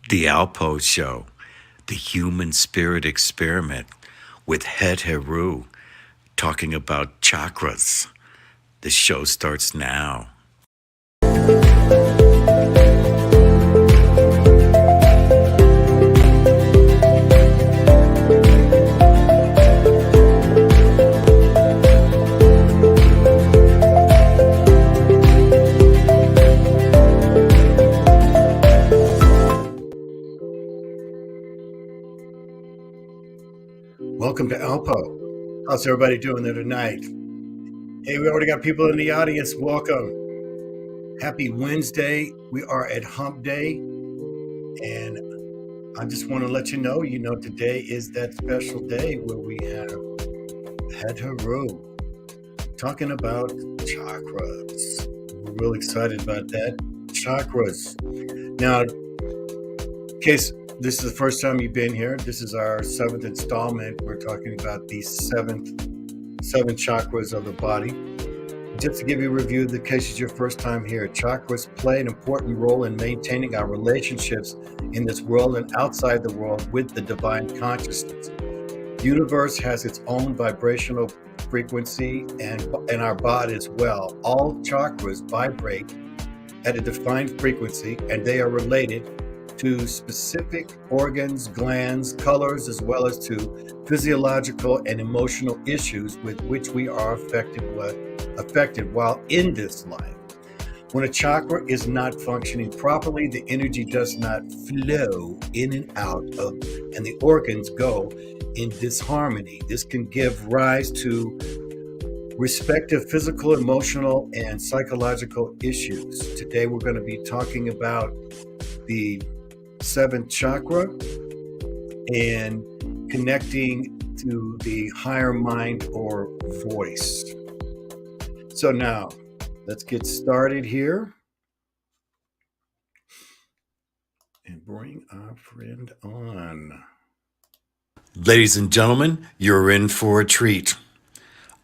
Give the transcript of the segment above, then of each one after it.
The Alpough Show, the human spirit experiment with Het-Heru, talking about chakras. The show starts now. Welcome to Alpough. How's everybody doing there tonight? Hey, we already got people in the audience. Welcome. Happy Wednesday. We are at Hump Day. And I just want to let you know, today is that special day where we have Het-Heru talking about chakras. We're really excited about that. Chakras. Now, in case this is the first time you've been here, this is our 7th installment. We're talking about the seven chakras of the body. Just to give you a review, in case it's your first time here, chakras play an important role in maintaining our relationships in this world and outside the world with the divine consciousness. The universe has its own vibrational frequency and our body as well. All chakras vibrate at a defined frequency, and they are related to specific organs, glands, colors, as well as to physiological and emotional issues with which we are affected while in this life. When a chakra is not functioning properly, the energy does not flow in and out of, and the organs go in disharmony. This can give rise to respective physical, emotional, and psychological issues. Today we're going to be talking about the 7th chakra and connecting to the higher mind or voice. So now, let's get started here and bring our friend on. Ladies and gentlemen, you're in for a treat.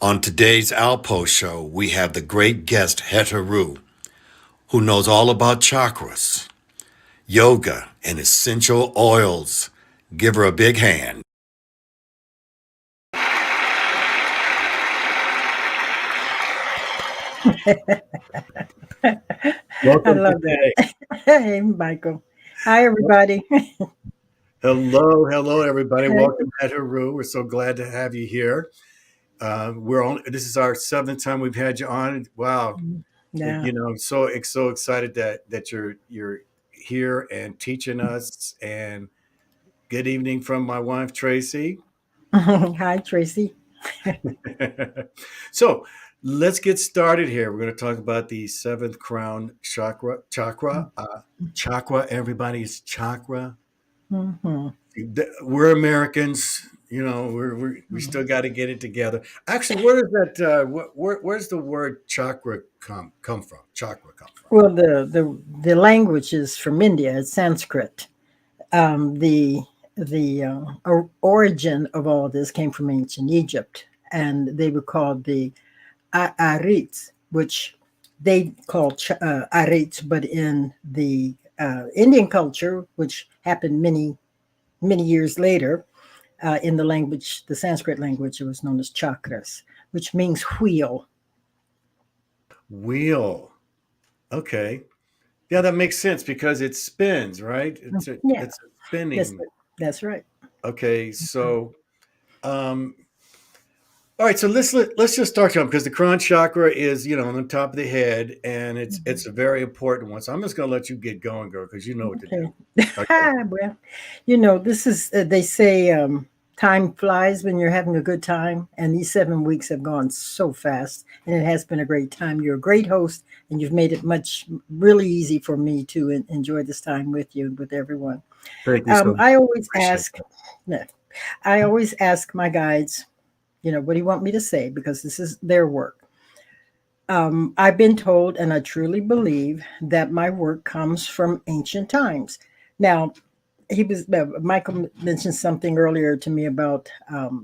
On today's Alpough Show, we have the great guest Het-Heru, who knows all about chakras, yoga, and essential oils. Give her a big hand. Welcome I love today. that. Hey, Michael. Hi, everybody. Hello, everybody. Welcome, Het-Heru. We're so glad to have you here. This is our 7th time we've had you on. Wow. Yeah. I'm so excited that you're here and teaching us. And good evening from my wife, Tracy. Hi, Tracy. So let's get started here. We're going to talk about the 7th crown chakra. Chakra, everybody's chakra. Mm-hmm. We're Americans, we still got to get it together. Actually, where does that where's the word chakra come from? Chakra come from? Well, the language is from India. It's Sanskrit. The origin of all this came from ancient Egypt, and they were called the Arits, which they called Arits, but in the Indian culture, which happened many years later, in the language, the Sanskrit language, it was known as chakras, which means wheel. Wheel. Okay. Yeah, that makes sense because it spins, right? Yeah, It's a spinning. that's right. Okay, so um all right, so let's just start on because the crown chakra is, on the top of the head, and it's a very important one. So I'm just going to let you get going, girl, because you know what to do. Okay. Well, this is, they say time flies when you're having a good time. And these 7 weeks have gone so fast, and it has been a great time. You're a great host, and you've made it really easy for me to enjoy this time with you, with everyone. Thank you so much. I always Appreciate ask, no, I always ask my guides, what do you want me to say? Because this is their work. I've been told, and I truly believe, that my work comes from ancient times. Now, Michael mentioned something earlier to me about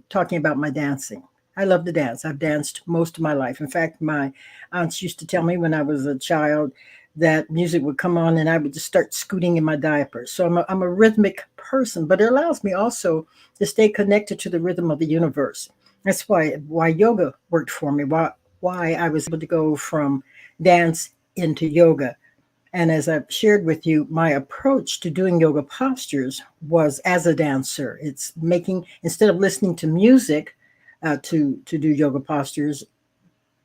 talking about my dancing. I love to dance. I've danced most of my life. In fact, my aunts used to tell me when I was a child, that music would come on and I would just start scooting in my diaper. So I'm a rhythmic person, but it allows me also to stay connected to the rhythm of the universe. That's why yoga worked for me. Why I was able to go from dance into yoga. And as I've shared with you, my approach to doing yoga postures was as a dancer. It's making, instead of listening to music to do yoga postures,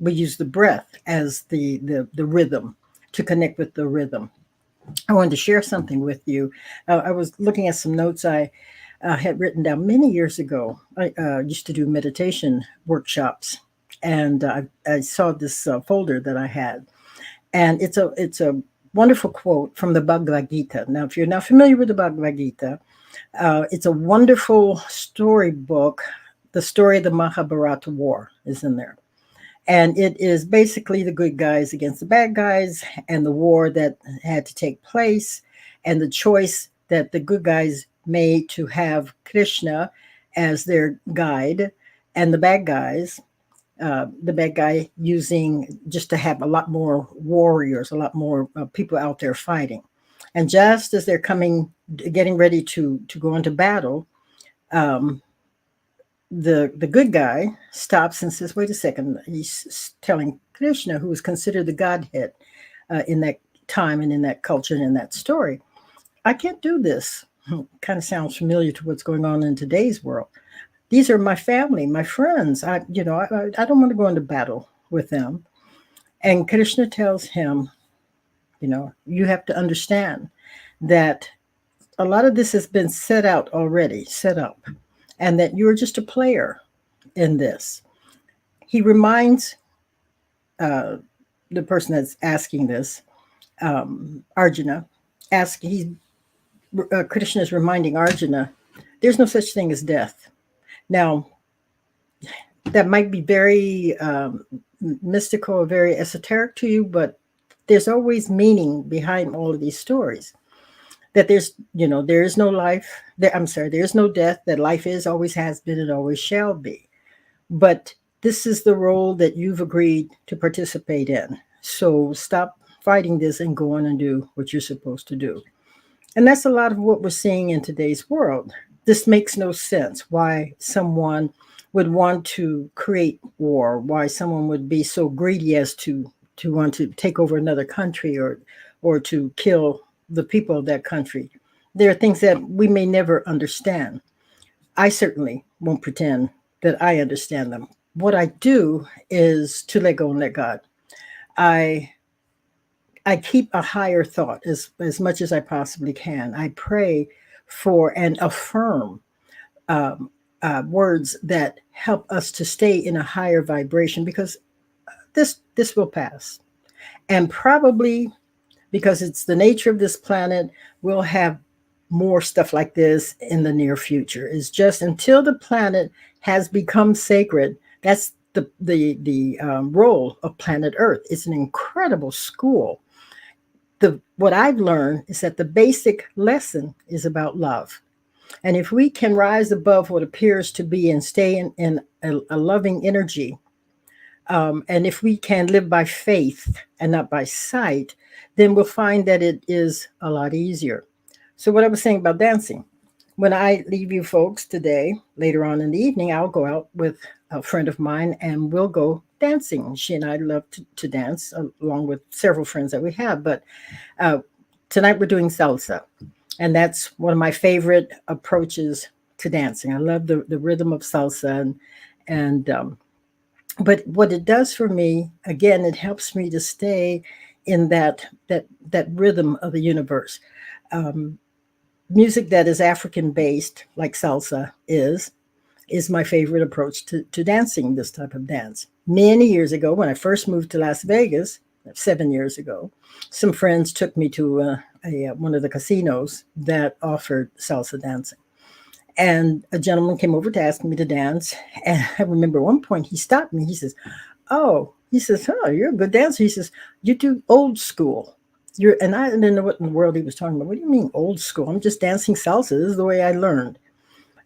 we use the breath as the rhythm to connect with the rhythm. I wanted to share something with you. I was looking at some notes I had written down many years ago. I used to do meditation workshops, and I saw this folder that I had, and it's a wonderful quote from the Bhagavad Gita. Now, if you're not familiar with the Bhagavad Gita, it's a wonderful storybook. The story of the Mahabharata War is in there. And it is basically the good guys against the bad guys and the war that had to take place and the choice that the good guys made to have Krishna as their guide and the bad guy using just to have a lot more warriors, a lot more people out there fighting. And just as they're getting ready to go into battle, um, the good guy stops and says, "Wait a second." He's telling Krishna, who was considered the Godhead in that time and in that culture and in that story, "I can't do this." Kind of sounds familiar to what's going on in today's world. These are my family, my friends. I don't want to go into battle with them. And Krishna tells him, you have to understand that a lot of this has been set out already, set up, and that you're just a player in this. He reminds uh, the person that's asking this, Arjuna, Krishna is reminding Arjuna, there's no such thing as death. Now, that might be very mystical or very esoteric to you, but there's always meaning behind all of these stories. That there is no life. There is no death. That life is, always has been, and always shall be. But this is the role that you've agreed to participate in. So stop fighting this and go on and do what you're supposed to do. And that's a lot of what we're seeing in today's world. This makes no sense why someone would want to create war, why someone would be so greedy as to want to take over another country or to kill the people of that country. There are things that we may never understand. I certainly won't pretend that I understand them. What I do is to let go and let God. I I keep a higher thought as much as I possibly can. I pray for and affirm um, words that help us to stay in a higher vibration because this will pass, and probably because it's the nature of this planet, we'll have more stuff like this in the near future. It's just until the planet has become sacred. That's the role of planet Earth. It's an incredible school. What I've learned is that the basic lesson is about love. And if we can rise above what appears to be and stay in a loving energy, and if we can live by faith and not by sight, then we'll find that it is a lot easier. So, what I was saying about dancing, when I leave you folks today, later on in the evening, I'll go out with a friend of mine and we'll go dancing. She and I love to dance along with several friends that we have. But uh, tonight we're doing salsa. And that's one of my favorite approaches to dancing. I love the rhythm of salsa. And but what it does for me, again, it helps me to stay in that rhythm of the universe. Um, Music that is African based, like salsa is my favorite approach to dancing this type of dance. Many years ago, when I first moved to Las Vegas, 7 years ago, some friends took me to one of the casinos that offered salsa dancing. And a gentleman came over to ask me to dance. And I remember at one point he stopped me. He says, "Oh," he says, "Oh, you're a good dancer." He says, "You do old school." And I didn't know what in the world he was talking about. What do you mean old school? I'm just dancing salsa. This is the way I learned.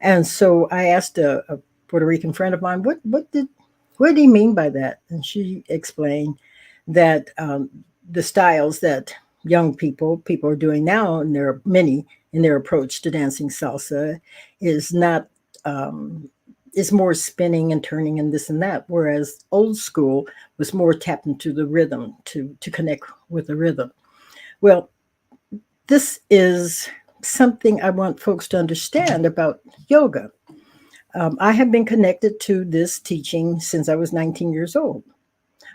And so I asked a Puerto Rican friend of mine, what did he mean by that? And she explained that the styles that young people are doing now, and there are many in their approach to dancing salsa, is not is more spinning and turning and this and that, whereas old school was more tapped into the rhythm to connect with the rhythm. Well, this is something I want folks to understand about yoga. I have been connected to this teaching since I was 19 years old.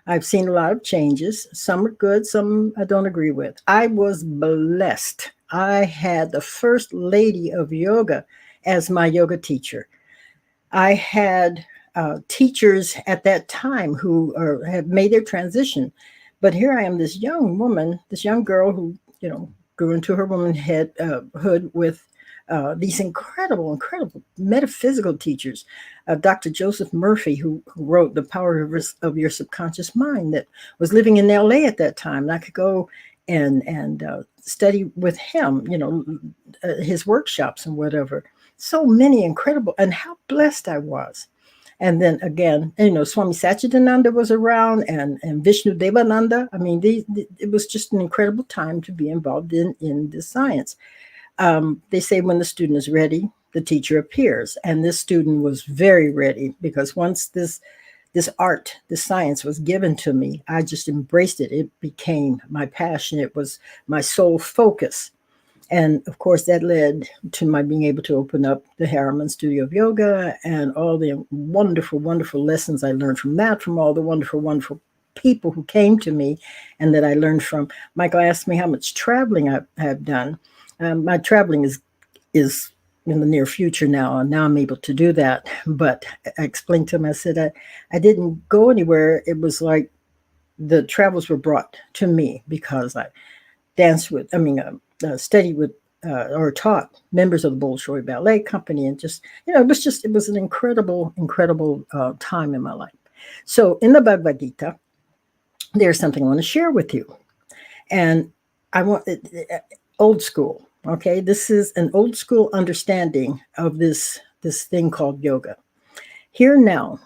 I've seen a lot of changes. Some are good, some I don't agree with. I was blessed. I had the first lady of yoga as my yoga teacher. I had teachers at that time who have made their transition. But here I am, this young woman, this young girl who, grew into her womanhood with these incredible metaphysical teachers. Dr. Joseph Murphy, who wrote The Power of Your Subconscious Mind, that was living in LA at that time. And I could go and study with him, his workshops and whatever. So many incredible, and how blessed I was. And then again, Swami Satchidananda was around, and Vishnu Devananda. I mean, it was just an incredible time to be involved in this science. They say when the student is ready, the teacher appears. And this student was very ready, because once this art, this science was given to me, I just embraced it. It became my passion. It was my sole focus. And of course, that led to my being able to open up the Harriman Studio of Yoga, and all the wonderful lessons I learned from that, from all the wonderful people who came to me and that I learned from. Michael asked me how much traveling I have done. My traveling is in the near future now, and now I'm able to do that. But I explained to him, I said, I didn't go anywhere. It was like the travels were brought to me, because I studied with or taught members of the Bolshoi Ballet Company, and it was an incredible time in my life. So in the Bhagavad Gita, there's something I want to share with you, and I want old school. Okay, this is an old school understanding of this thing called yoga. Hear now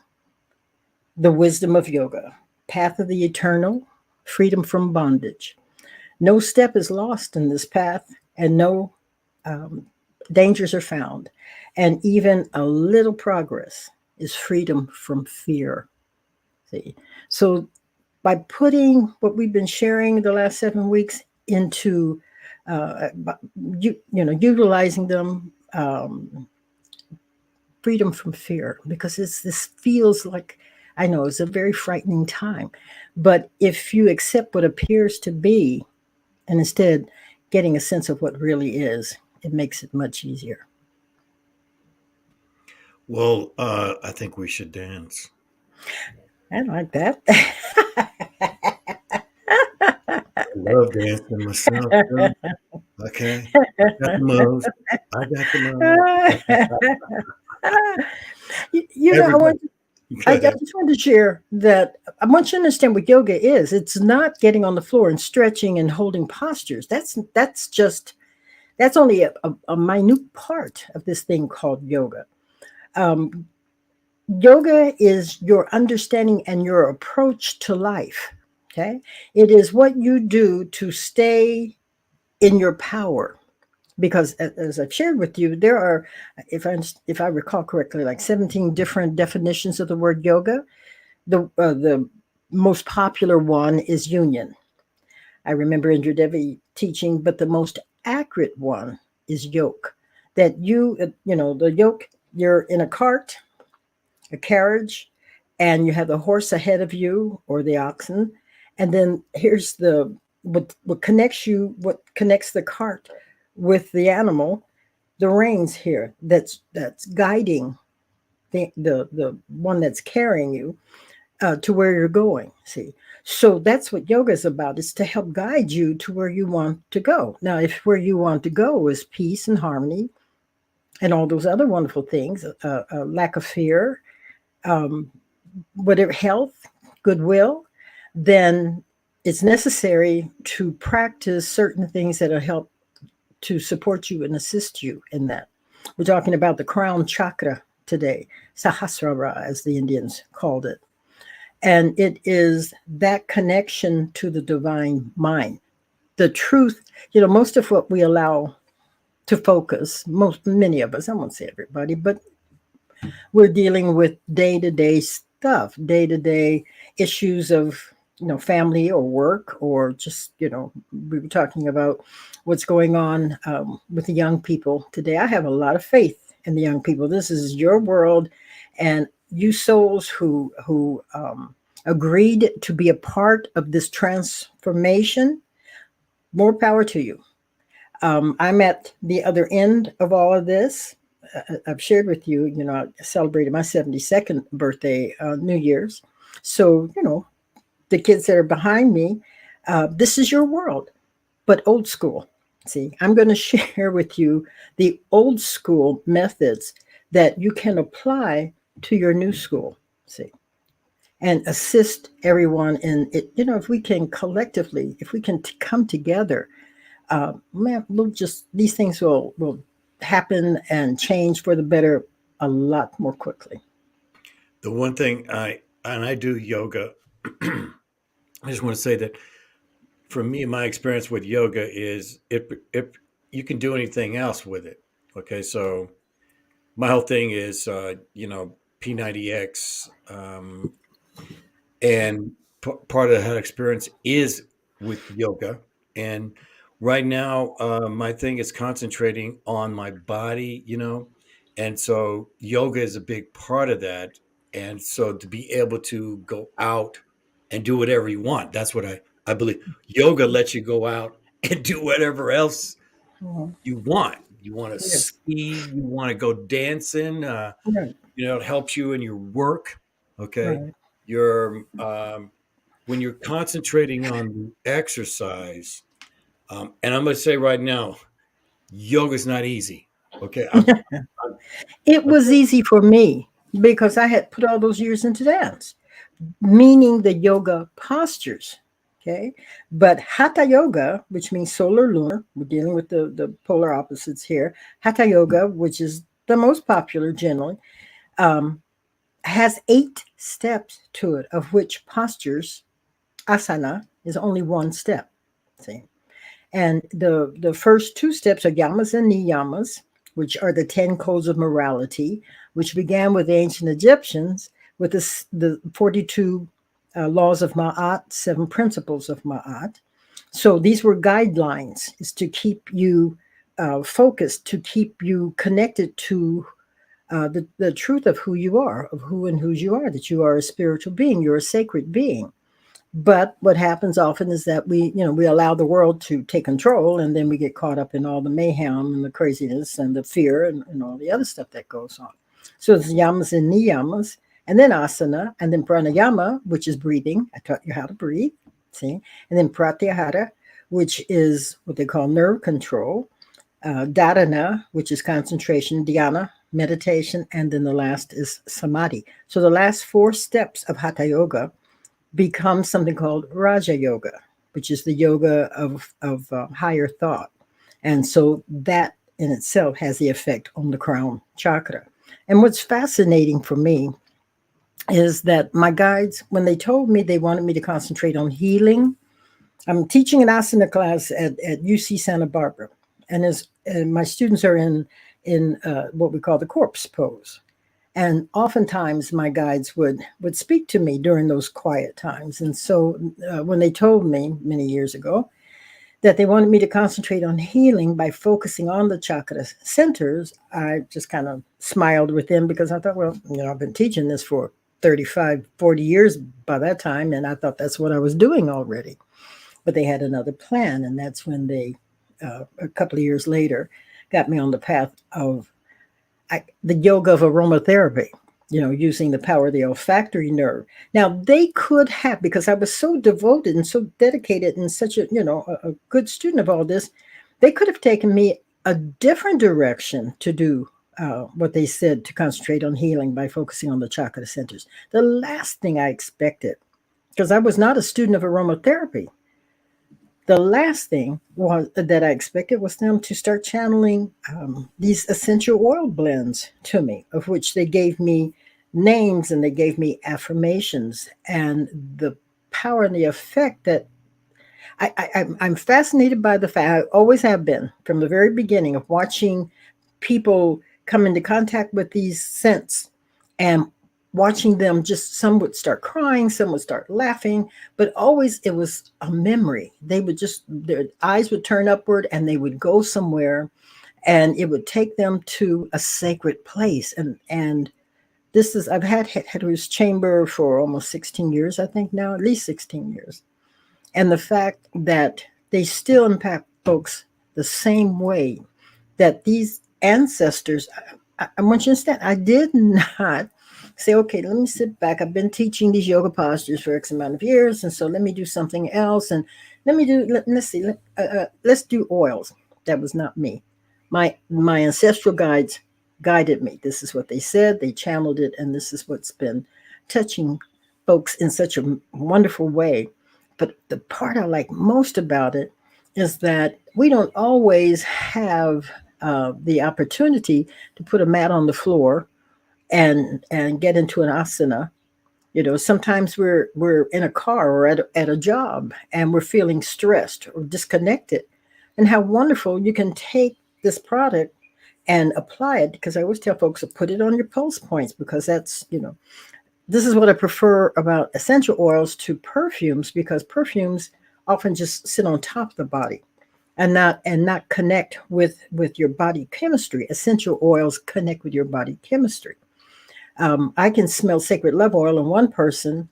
the wisdom of yoga, path of the eternal, freedom from bondage. No step is lost in this path, and no dangers are found. And even a little progress is freedom from fear. See, so by putting what we've been sharing the last 7 weeks into, utilizing them, freedom from fear, because this feels like, I know it's a very frightening time, but if you accept what appears to be, and instead getting a sense of what really is, it makes it much easier. Well, I think we should dance. I like that. I love dancing myself, too. Okay. I got the moves. I got the moves. Everybody. I just wanted to share that I want you to understand what yoga is. It's not getting on the floor and stretching and holding postures. That's only a minute part of this thing called yoga. Yoga is your understanding and your approach to life. Okay, it is what you do to stay in your power. Because as I've shared with you, there are, if I recall correctly, like 17 different definitions of the word yoga. The most popular one is union. I remember Indra Devi teaching, but the most accurate one is yoke. That the yoke, you're in a cart, a carriage, and you have the horse ahead of you, or the oxen. And then here's what connects the cart with the animal, the reins here, that's guiding the one that's carrying you to where you're going. See, so that's what yoga is about. It's to help guide you to where you want to go. Now, if where you want to go is peace and harmony and all those other wonderful things, lack of fear, whatever, health, goodwill, then it's necessary to practice certain things that'll help to support you and assist you in that. We're talking about the crown chakra today, Sahasrara, as the Indians called it. And it is that connection to the divine mind. The truth, most of what we allow to focus, many of us, I won't say everybody, but we're dealing with day-to-day stuff, day-to-day issues of family or work, or just we were talking about what's going on with the young people today. I have a lot of faith in the young people. This is your world, and you souls who agreed to be a part of this transformation, more power to you. I'm at the other end of all of this. I've shared with you, I celebrated my 72nd birthday, New Year's. So, the kids that are behind me, this is your world, but old school. See, I'm going to share with you the old school methods that you can apply to your new school. See, and assist everyone in it. If we can collectively, if we can come together, man, these things will happen and change for the better a lot more quickly. The one thing I do yoga. I just want to say that for me, my experience with yoga is if you can do anything else with it. Okay, so my whole thing is P90X, and part of that experience is with yoga. And right now, my thing is concentrating on my body, and so yoga is a big part of that. And so to be able to go out and do whatever you want, that's what I believe. Yoga lets you go out and do whatever else Mhm. you want. You want to Yes, ski, you want to go dancing, right, it helps you in your work. Okay. right. You're, when you're concentrating on the exercise, and I'm going to say right now, yoga's not easy. Okay. I'm It was okay. easy for me because I had put all those years into dance, meaning the yoga postures. Okay. But hatha yoga, which means solar lunar, we're dealing with the polar opposites here. Hatha yoga, which is the most popular generally, um, has 8 steps to it, of which postures, asana, is only one step. See? And the first 2 steps are yamas and niyamas, which are the 10 codes of morality, which began with the ancient Egyptians with the 42 laws of Ma'at, 7 principles of Ma'at. So these were guidelines, is to keep you focused, to keep you connected to the truth of who you are, of who and whose you are, that you are a spiritual being, you're a sacred being. But what happens often is that we allow the world to take control, and then we get caught up in all the mayhem and the craziness and the fear and all the other stuff that goes on. So it's yamas and niyamas, and then asana, and then pranayama, which is breathing. I taught you how to breathe, see, and then pratyahara, which is what they call nerve control, dharana, which is concentration, dhyana, meditation, and then the last is samadhi. So the last 4 steps of hatha yoga become something called Raja Yoga, which is the yoga of higher thought. And so that in itself has the effect on the crown chakra. And what's fascinating for me is that my guides, when they told me they wanted me to concentrate on healing, I'm teaching an asana class at UC Santa Barbara, and my students are in what we call the corpse pose. And oftentimes my guides would speak to me during those quiet times. And so when they told me many years ago that they wanted me to concentrate on healing by focusing on the chakra centers, I just kind of smiled with them because I thought, well, I've been teaching this for 35, 40 years by that time, and I thought that's what I was doing already. But they had another plan, and that's when they, a couple of years later, got me on the path of the yoga of aromatherapy, using the power of the olfactory nerve. Now, they could have, because I was so devoted and so dedicated and such a good student of all this, they could have taken me a different direction to do what they said, to concentrate on healing by focusing on the chakra centers. The last thing I expected, because I was not a student of aromatherapy, the last thing that I expected was them to start channeling these essential oil blends to me, of which they gave me names and they gave me affirmations, and the power and the effect that I'm fascinated by the fact, I always have been from the very beginning, of watching people come into contact with these scents and watching them. Just some would start crying, some would start laughing, but always it was a memory. They would just, their eyes would turn upward and they would go somewhere, and it would take them to a sacred place. And this is, I've had Het-Heru's chamber for almost 16 years, I think now, at least 16 years. And the fact that they still impact folks the same way, that these ancestors, I want you to understand, I did not say, okay, let me sit back. I've been teaching these yoga postures for X amount of years, and so let me do something else. And let's see, let's do oils. That was not me. My ancestral guides guided me. This is what they said. They channeled it, and this is what's been touching folks in such a wonderful way. But the part I like most about it is that we don't always have the opportunity to put a mat on the floor and get into an asana. You know, sometimes we're in a car or at a job and we're feeling stressed or disconnected. And how wonderful you can take this product and apply it, because I always tell folks to put it on your pulse points, because that's, you know, this is what I prefer about essential oils to perfumes, because perfumes often just sit on top of the body and not connect with your body chemistry. Essential oils connect with your body chemistry. I can smell sacred love oil in one person,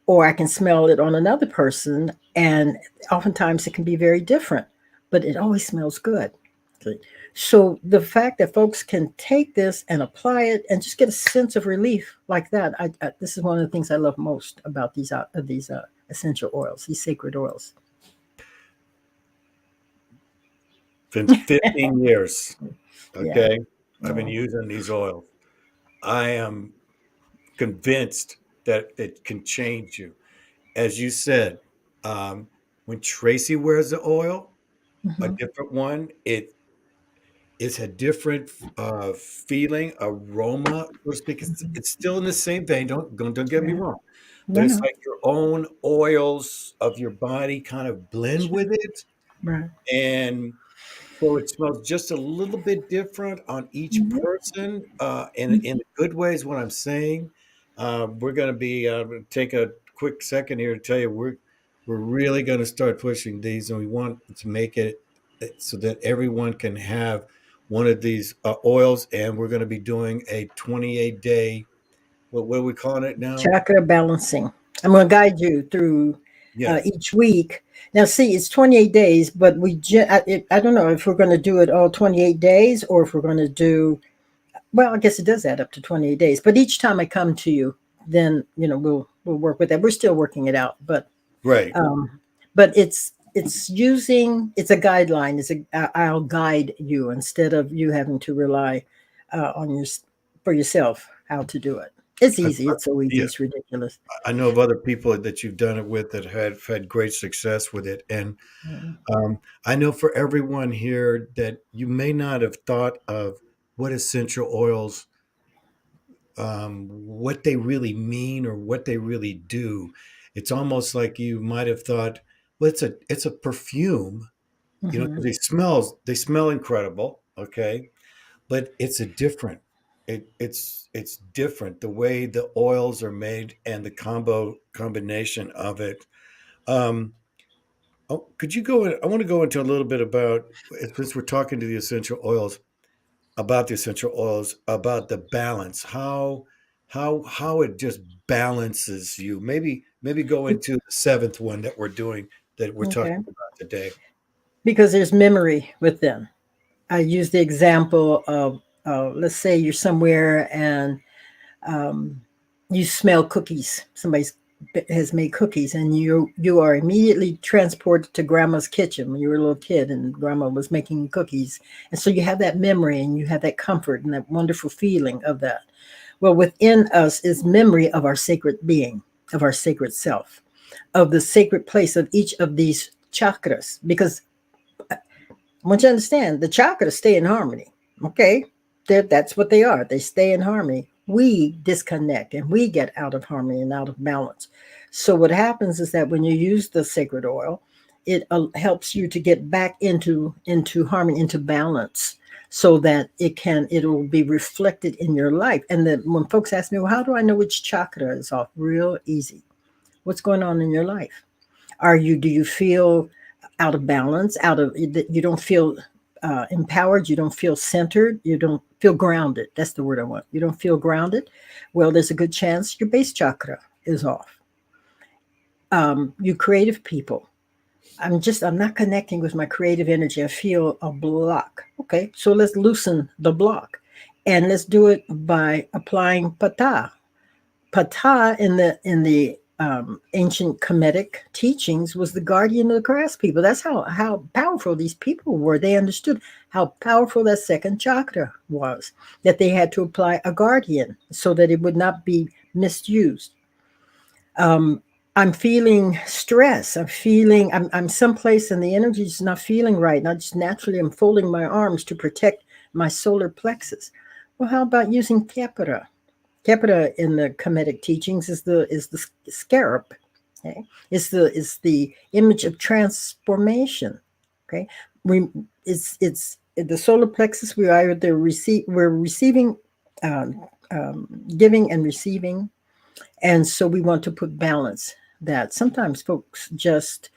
or I can smell it on another person, and oftentimes it can be very different, but it always smells good. So the fact that folks can take this and apply it and just get a sense of relief like that, this is one of the things I love most about these essential oils, these sacred oils. Been 15 years. Yeah. Okay. I've been Oh. using these oils. I am convinced that it can change you. As you said, when Tracy wears the oil, a Mhm. different one, it is a different feeling, aroma, so to speak. Mhm. It's still in the same vein. Don't get me Right. wrong, but No, it's no. like your own oils of your body kind of blend Sure. with it, Right. and so it smells just a little bit different on each Mhm. person, in Mhm. a good way is what I'm saying. We're going to be take a quick second here to tell you we're really going to start pushing these, and we want to make it so that everyone can have one of these oils, and we're going to be doing a 28-day. What are we calling it now? Chakra balancing. I'm going to guide you through Yes, each week. Now, see, it's 28 days, but I don't know if we're going to do it all 28 days or if we're going to do, well, I guess it does add up to 28 days. But each time I come to you, then, you know, we'll work with that. We're still working it out, right. um, but it's a guideline. I'll guide you instead of you having to rely on your for yourself how to do it. It's I, easy. It's so easy. yeah, It's ridiculous. I know of other people that you've done it with that have had great success with it, and Mm. I know for everyone here that you may not have thought of what essential oils, what they really mean or what they really do. It's almost like you might have thought, well, it's a perfume, because Mhm. they smell incredible, okay, but it's a different. It's different the way the oils are made and the combination of it. Um, Oh, could you go in? I want to go into a little bit about, since we're talking to the essential oils, about the essential oils, about the balance, how it just balances you. Maybe go into the seventh one that we're doing, that we're Okay. talking about today. Because there's memory with them. I use the example of, let's say you're somewhere and um, you smell cookies. Somebody has made cookies, and you are immediately transported to grandma's kitchen when you were a little kid, and grandma was making cookies, and so you have that memory and you have that comfort and that wonderful feeling of that. Well, within us is memory of our sacred being, of our sacred self, of the sacred place of each of these chakras, because I want you to understand the chakras stay in harmony. Okay, that's what they are. They stay in harmony. we disconnect and we get out of harmony and out of balance. So what happens is that when you use the sacred oil, it helps you to get back into harmony, into balance, so that it'll be reflected in your life. And then when folks ask me, well, how do I know which chakra is off? Real easy. What's going on in your life? Do you feel out of balance, you don't feel empowered, you don't feel centered, you don't feel grounded? That's the word I want. You don't feel grounded? Well, there's a good chance your base chakra is off. You creative people, I'm not connecting with my creative energy. I feel a block. Okay, so let's loosen the block, and let's do it by applying pata. Ptah in the ancient Kemetic teachings was the guardian of the craftspeople. That's how powerful these people were. They understood how powerful that second chakra was, that they had to apply a guardian so that it would not be misused. Um, I'm feeling stress. I'm someplace and the energy is not feeling right. And I just naturally am folding my arms to protect my solar plexus. Well, how about using Kepara? Kepara in the Kemetic teachings is the scarab. Okay, it's the image of transformation. Okay, we it's the solar plexus. We're receiving, um, giving and receiving, and so we want to put balance. That sometimes folks just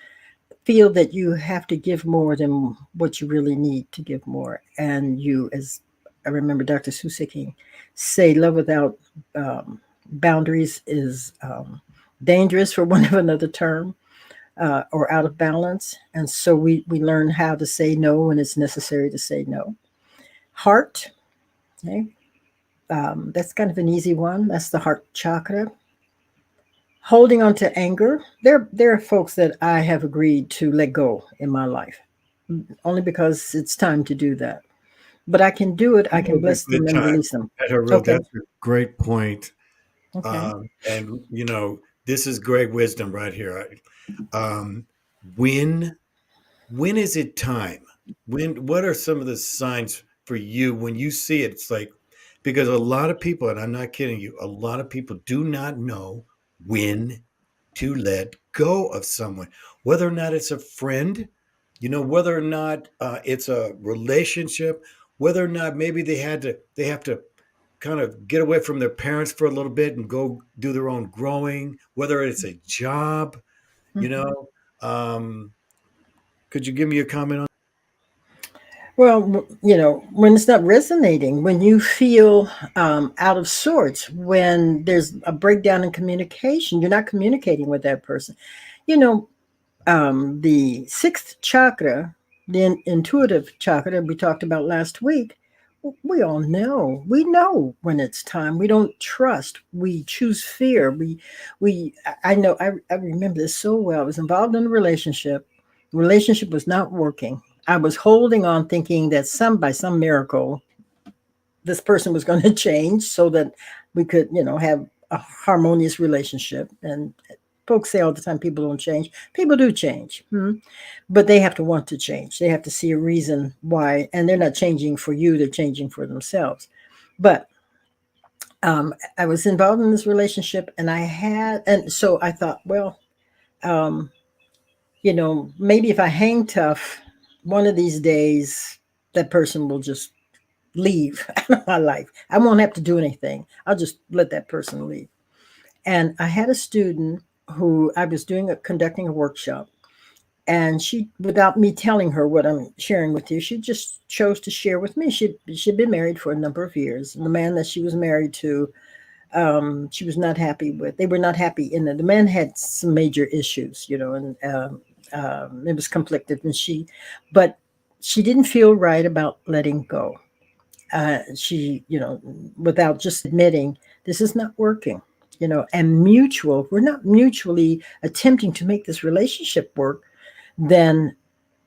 feel that you have to give more than what you really need to give more. And as I remember Dr. Suseking say, love without boundaries is dangerous, for one of another term, or out of balance. And so we learn how to say no when it's necessary to say no. Heart, okay, that's kind of an easy one. That's the heart chakra. Holding on to anger, there are folks that I have agreed to let go in my life, only because it's time to do that. But I can do it. I can It's a bless them good and time. release them. Het-Heru, Okay. that's a great point. Okay. And this is great wisdom right here. Um, when when is it time? What are some of the signs for you when you see it? It's like, because a lot of people, and I'm not kidding you, a lot of people do not know when to let go of someone, whether or not it's a friend, whether or not it's a relationship, whether or not maybe they have to kind of get away from their parents for a little bit and go do their own growing, whether it's a job, you Mhm. know. Um, could you give me a comment on? Well, when it's not resonating, when you feel out of sorts, when there's a breakdown in communication, you're not communicating with that person. You know, the sixth chakra, the intuitive chakra that we talked about last week, we all know. We know when it's time. We don't trust. We choose fear. I know. I remember this so well. I was involved in a relationship. The relationship was not working. I was holding on, thinking that by some miracle, this person was going to change so that we could, have a harmonious relationship. And folks say all the time, people don't change. People do change. But they have to want to change. They have to see a reason why, and they're not changing for you, they're changing for themselves. But I was involved in this relationship, and so I thought, well, um, maybe if I hang tough, one of these days, that person will just leave out of my life. I won't have to do anything. I'll just let that person leave. And I had a student who I was conducting a workshop, and she, without me telling her what I'm sharing with you, she just chose to share with me. She'd been married for a number of years. And the man that she was married to, she was not happy with. They were not happy in it. The man had some major issues, and it was conflicted. But she didn't feel right about letting go. She, without just admitting this is not working, and we're not mutually attempting to make this relationship work, then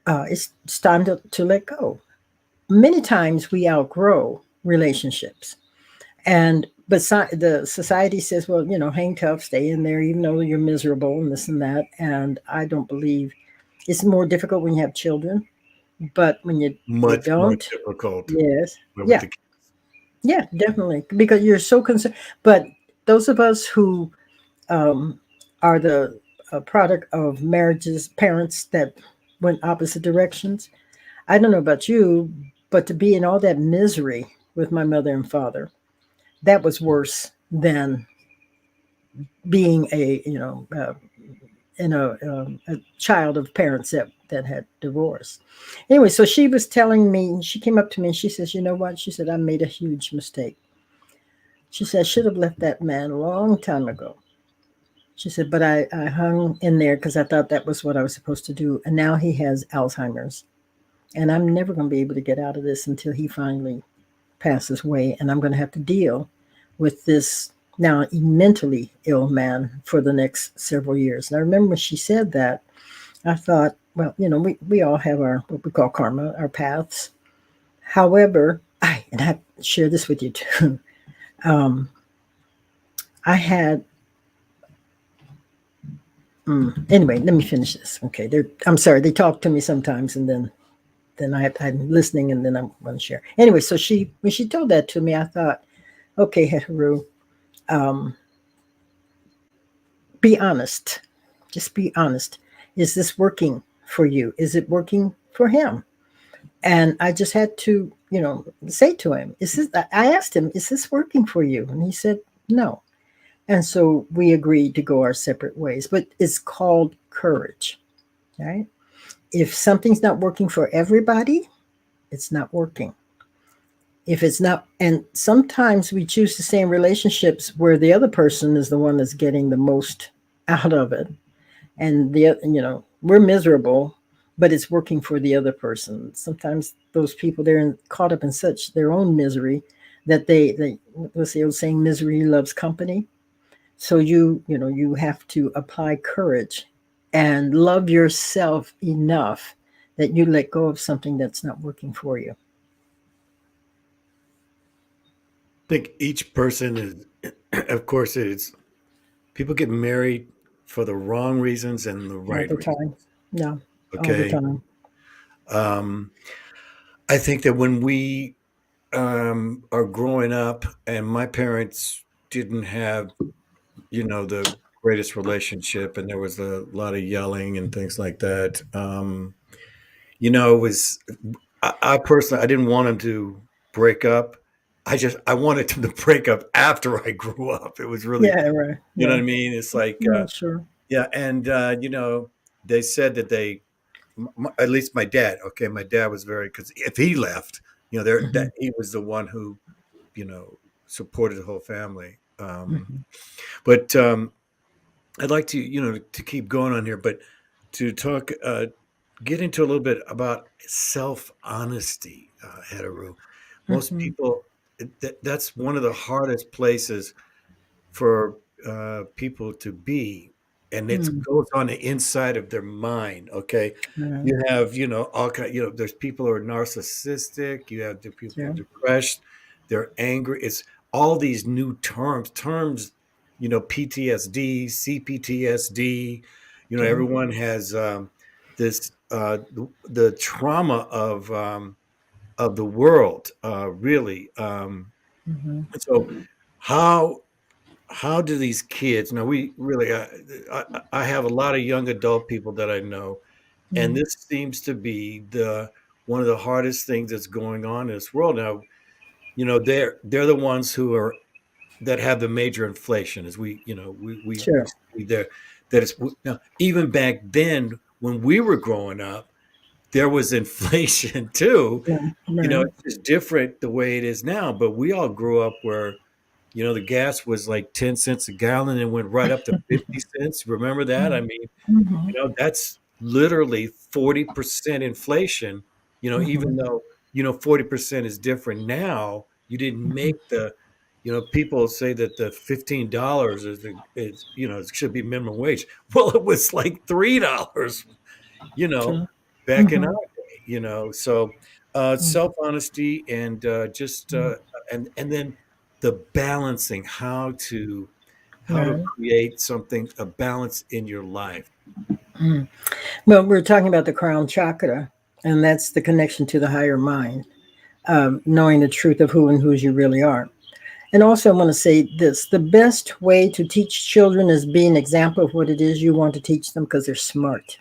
it's time to let go. Many times we outgrow relationships, but the society says, well, hang tough, stay in there, even though you're miserable and this and that. And I don't believe it's more difficult when you have children, but when you Much more don't, difficult yes, with yeah, the kids. Yeah, definitely. Because you're so concerned. But those of us who are the product of marriages, parents that went opposite directions, I don't know about you, but to be in all that misery with my mother and father, that was worse than being a child of parents that had divorced. Anyway, so she was telling me, she came up to me and she says, "You know what?" She said, "I made a huge mistake." She said, "I should have left that man a long time ago." She said, "But I hung in there because I thought that was what I was supposed to do. And now he has Alzheimer's. And I'm never going to be able to get out of this until he finally passes away. And I'm going to have to deal with this now mentally ill man for the next several years." And I remember when she said that, I thought, well, we all have our, what we call karma, our paths. However, and I share this with you too. Um, I had anyway. Let me finish this. Okay, I'm sorry. They talk to me sometimes, and then I'm listening, and then I'm going to share. Anyway, so when she told that to me, I thought, okay, Het-Heru, um, be honest. Just be honest. Is this working for you? Is it working for him? And I just had to, say to him, "Is this?" I asked him, "Is this working for you?" And he said, "No." And so we agreed to go our separate ways. But it's called courage, right? If something's not working for everybody, it's not working. If it's not, and sometimes we choose to stay in relationships where the other person is the one that's getting the most out of it, and we're miserable, but it's working for the other person. Sometimes those people, caught up in such their own misery that they what's the old saying, misery loves company. So you have to apply courage and love yourself enough that you let go of something that's not working for you. I think each person is, of course, it's people get married for the wrong reasons and the All right the reasons. time. Yeah, all the Okay. time. Um, I think that when we are growing up, and my parents didn't have, the greatest relationship, and there was a lot of yelling and things like that. It was I personally, I didn't want them to break up. I wanted them to break up after I grew up. It was really, Yeah, right. you know Yeah, what I mean? It's like, yeah, sure. yeah, and they said that at least my dad. Okay, my dad was very, because if he left, Hmm. that he was the one who, you know, supported the whole family. Hmm. But I'd like to, to keep going on here, but to talk, get into a little bit about self honesty, Heteru. Most Hmm. people, that's one of the hardest places for people to be, and it Mm. goes on the inside of their mind. Okay, Right. you have, all kind. There's people who are narcissistic. You have the people who Yeah. are depressed. They're angry. It's all these new terms. PTSD, CPTSD. Yeah. Everyone has this the trauma of the world. Really. Hmm. So how how do these kids now? We really I have a lot of young adult people that I know, and Mm. this seems to be the one of the hardest things that's going on in this world now. They're the ones who are that have the major inflation, as we Sure. see there. That is now, even back then when we were growing up, there was inflation too. Yeah. Right. It's just different the way it is now, but we all grew up where the gas was like 10 cents a gallon and went right up to 50 cents. Remember that? I mean, Hmm. that's literally 40% inflation, even Hmm. though, 40% is different now. You didn't Hmm. make people say that the $15 it should be minimum wage. Well, it was like $3, you know, Sure. back in our Hmm. day, So self honesty and just and then the balancing, how to Right. create something, a balance in your life. Mm. Well, we're talking about the crown chakra, and that's the connection to the higher mind. knowing the truth of who and whose you really are. And also, I want to say this: the best way to teach children is be an example of what it is you want to teach them, because they're smart.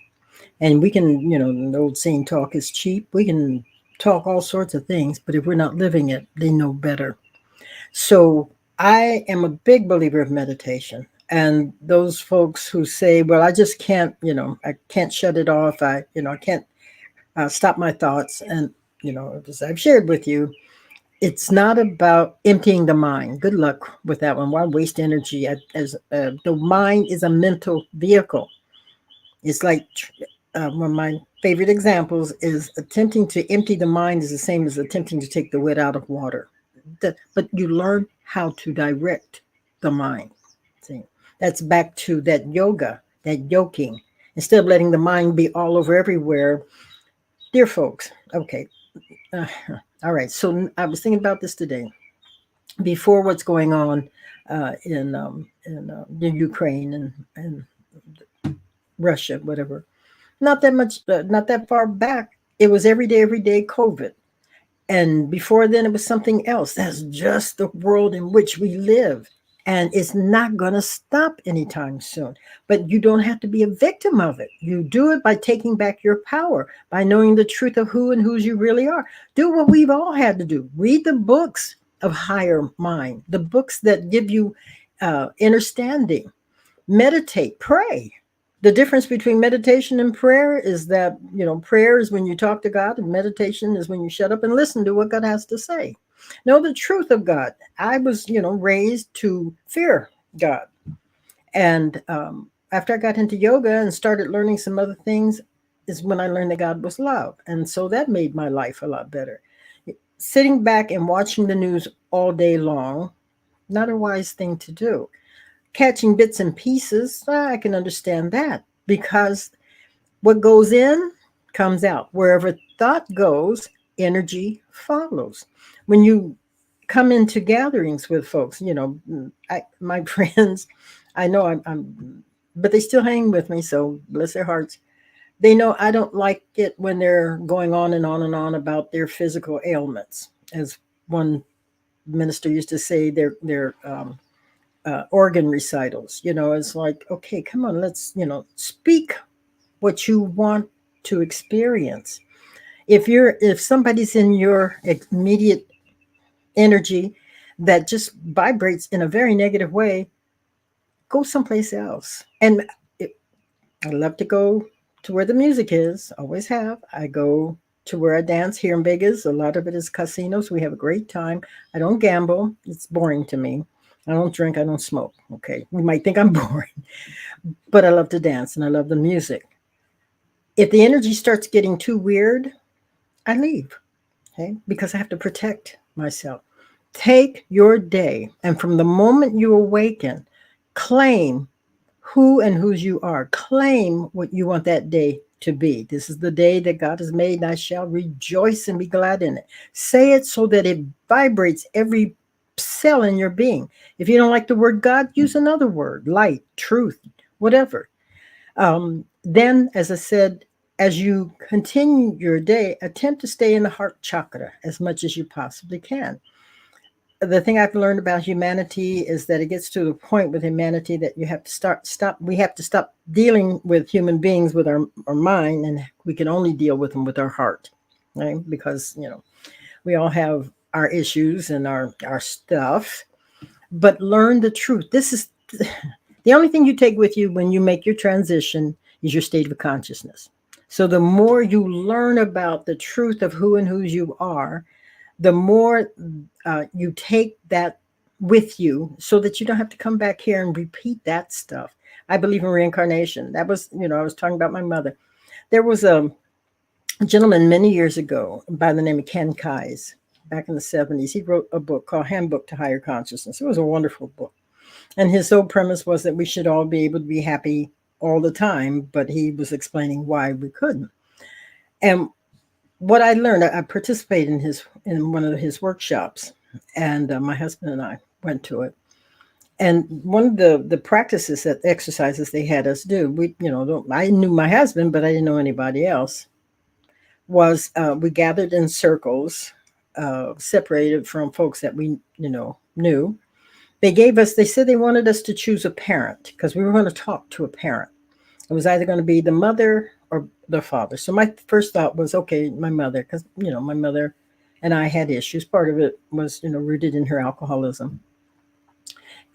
And we can, the old saying, talk is cheap. We can talk all sorts of things, but if we're not living it, they know better. So I am a big believer of meditation. And those folks who say, well, I just can't, I can't shut it off. I can't stop my thoughts. And, as I've shared with you, it's not about emptying the mind. Good luck with that one. Why waste energy? As the mind is a mental vehicle. It's like one of my favorite examples is attempting to empty the mind is the same as attempting to take the wet out of water. But you learn how to direct the mind. See, that's back to that yoga, that yoking. Instead of letting the mind be all over everywhere, dear folks. Okay, all right. So I was thinking about this today. Before what's going on in Ukraine and Russia, whatever. Not that much, not that far back. It was every day COVID. And before then, it was something else. That's just the world in which we live. And it's not going to stop anytime soon. But you don't have to be a victim of it. You do it by taking back your power, by knowing the truth of who and whose you really are. Do what we've all had to do. Read the books of higher mind, the books that give you understanding. Meditate, pray. The difference between meditation and prayer is that, prayer is when you talk to God, and meditation is when you shut up and listen to what God has to say. Know the truth of God. I was, raised to fear God. And after I got into yoga and started learning some other things, is when I learned that God was love. And so that made my life a lot better. Sitting back and watching the news all day long, not a wise thing to do. Catching bits and pieces, I can understand that, because what goes in comes out. Wherever thought goes, energy follows. When you come into gatherings with folks, my friends, I know but they still hang with me, so bless their hearts. They know I don't like it when they're going on and on and on about their physical ailments. As one minister used to say, they're organ recitals. It's like, okay, come on, let's, speak what you want to experience. If somebody's in your immediate energy that just vibrates in a very negative way, go someplace else. And I love to go to where the music is, always have. I go to where I dance here in Vegas. A lot of it is casinos. We have a great time. I don't gamble. It's boring to me. I don't drink. I don't smoke. Okay. You might think I'm boring, but I love to dance and I love the music. If the energy starts getting too weird, I leave. Okay. Because I have to protect myself. Take your day, and from the moment you awaken, claim who and whose you are. Claim what you want that day to be. This is the day that God has made, and I shall rejoice and be glad in it. Say it so that it vibrates every cell in your being. If you don't like the word God, use another word: light, truth, whatever. Then, as I said, as you continue your day, attempt to stay in the heart chakra as much as you possibly can. The thing I've learned about humanity is that it gets to the point with humanity that you have to we have to stop dealing with human beings with our mind, and we can only deal with them with our heart, right? Because, we all have our issues and our stuff, but learn the truth. This is the only thing you take with you when you make your transition is your state of consciousness. So the more you learn about the truth of who and whose you are, the more you take that with you, so that you don't have to come back here and repeat that stuff. I believe in reincarnation. That was, I was talking about my mother. There was a gentleman many years ago by the name of Ken Kais, back in the 70s. He wrote a book called Handbook to Higher Consciousness. It was a wonderful book. And his sole premise was that we should all be able to be happy all the time, but he was explaining why we couldn't. And what I learned, I participated in one of his workshops, and my husband and I went to it. And one of the practices, that exercises they had us do, I knew my husband, but I didn't know anybody else, was we gathered in circles separated from folks that we, knew. They said they wanted us to choose a parent because we were going to talk to a parent. It was either going to be the mother or the father. So my first thought was, okay, my mother, because, my mother and I had issues. Part of it was, rooted in her alcoholism.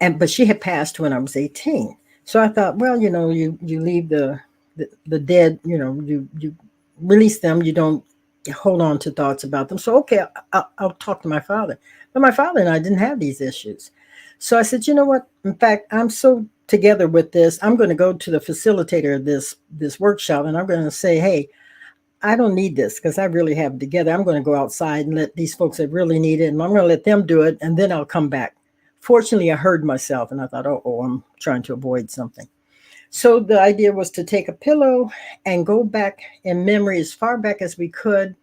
But she had passed when I was 18. So I thought, well, you leave the dead, you release them, you don't hold on to thoughts about them. So okay, I'll talk to my father. But my father and I didn't have these issues. So I said, you know what? In fact, I'm so together with this. I'm going to go to the facilitator of this workshop, and I'm going to say, hey, I don't need this because I really have it together. I'm going to go outside and let these folks that really need it, and I'm going to let them do it, and then I'll come back. Fortunately, I heard myself, and I thought, oh, I'm trying to avoid something. So the idea was to take a pillow and go back in memory as far back as we could.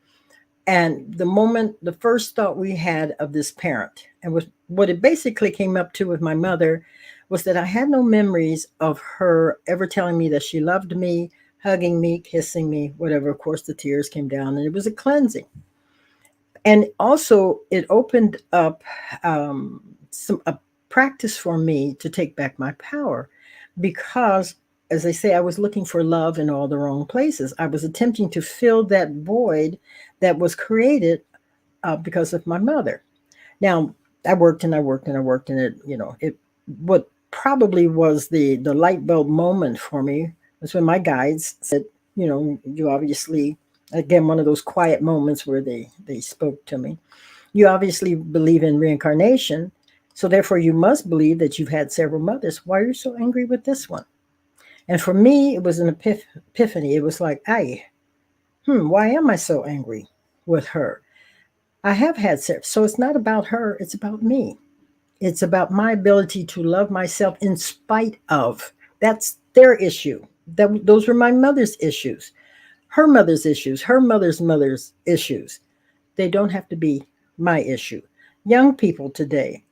And the first thought we had of this parent, and what it basically came up to with my mother, was that I had no memories of her ever telling me that she loved me, hugging me, kissing me, whatever. Of course, the tears came down, and it was a cleansing. And also, it opened up a practice for me to take back my power, because, as I say, I was looking for love in all the wrong places. I was attempting to fill that void that was created because of my mother. Now, I worked and I worked and I worked, and it what probably was the light bulb moment for me was when my guides said, you obviously, again, one of those quiet moments where they spoke to me. You obviously believe in reincarnation, so therefore you must believe that you've had several mothers. Why are you so angry with this one? And for me, it was an epiphany. It was like, why am I so angry with her? I have had sex. So it's not about her, it's about me. It's about my ability to love myself in spite of. That's their issue. Those were my mother's issues, her mother's issues, her mother's issues. They don't have to be my issue. Young people today,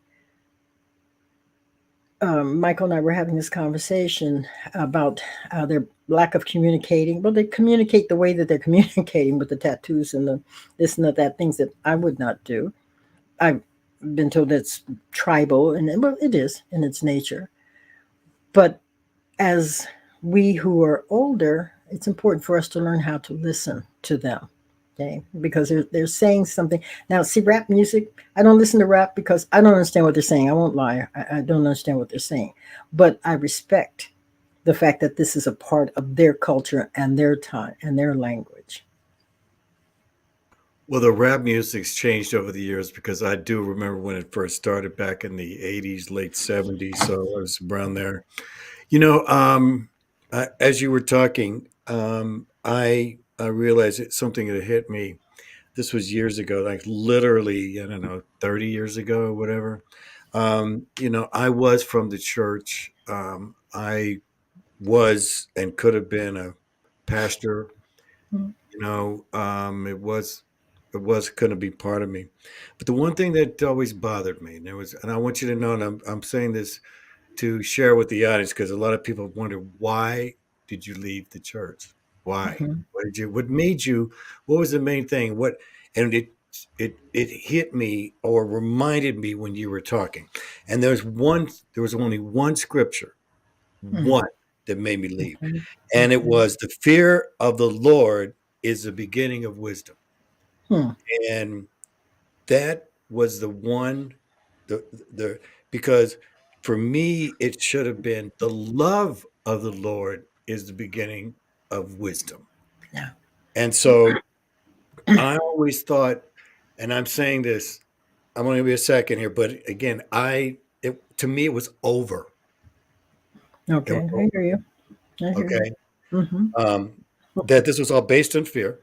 Michael and I were having this conversation about their lack of communicating. Well, they communicate the way that they're communicating with the tattoos and the this and that, things that I would not do. I've been told it's tribal, and well, it is in its nature. But as we who are older, it's important for us to learn how to listen to them. Okay, because they're saying something. Now, see, rap music, I don't listen to rap because I don't understand what they're saying. I won't lie. I don't understand what they're saying. But I respect the fact that this is a part of their culture and their time and their language. Well, the rap music's changed over the years because I do remember when it first started back in the 80s, late 70s. So I was around there. You know, as you were talking, I realized something that hit me. This was years ago, like literally, I don't know, 30 years ago or whatever. I was from the church. I was and could have been a pastor. Mm. It was going to be part of me. But the one thing that always bothered me, and I want you to know, and I'm saying this to share with the audience because a lot of people wonder, why did you leave the church? Why? Mhm. What made you? What was the main thing? And it hit me or reminded me when you were talking. And there was only one scripture, Mm. one, that made me leave. Okay. And it Okay. was, the fear of the Lord is the beginning of wisdom. Hmm. And that was the one, the because for me it should have been, the love of the Lord is the beginning of wisdom. Yeah. And so I always thought, and I'm saying this, I'm going to give you a second here, but again, to me it was over. It was Okay. I hear over. you. I hear you. Okay. Mm-hmm. Um, that this was all based on fear.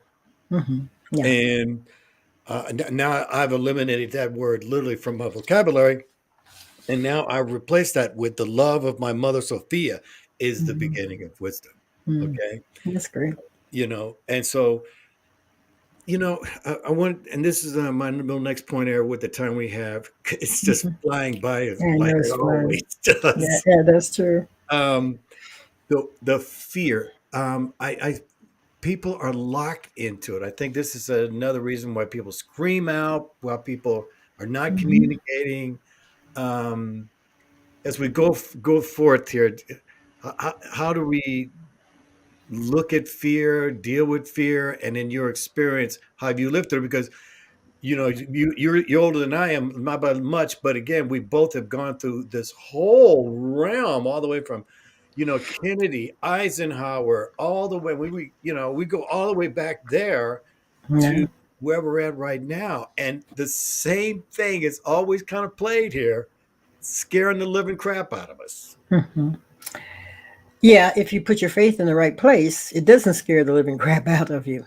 Mm-hmm. Yeah. And now I've eliminated that word literally from my vocabulary. And now I replace that with, the love of my mother Sophia is the Mm-hmm. beginning of wisdom. Mm. Okay. That's great. And so, I want, and this is my next point here with the time we have. It's just Mhm. flying by, as I like know it it's always fun. Yeah, does. yeah, that's true. Um, the fear. I people are locked into it. I think this is another reason why people scream out, why people are not Mhm. communicating. Um, as we go forth here, how do we look at fear, deal with fear, and in your experience, how have you lived through it? Because you're older than I am, not by much, but again, we both have gone through this whole realm, all the way from, Kennedy, Eisenhower, all the way. We go all the way back there to Yeah. where we're at right now, and the same thing is always kind of played here, scaring the living crap out of us. Mhm. Yeah, if you put your faith in the right place, it doesn't scare the living crap out of you.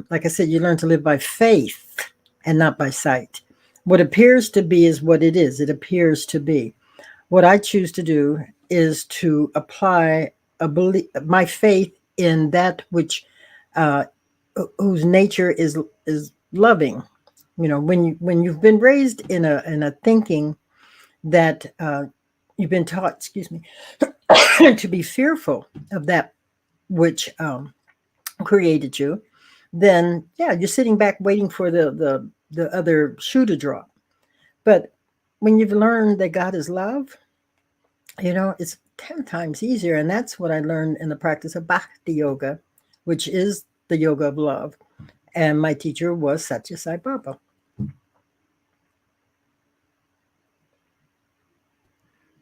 Like I said, you learn to live by faith and not by sight. What appears to be is what it is. It appears to be. What I choose to do is to apply my faith in that which, uh, whose nature is loving. When you've been raised in a thinking that you've been taught, excuse me, to be fearful of that which created you, then yeah, you're sitting back waiting for the other shoe to drop. But when you've learned that God is love, it's 10 times easier. And that's what I learned in the practice of Bhakti Yoga, which is the yoga of love. And my teacher was Satya Sai Baba.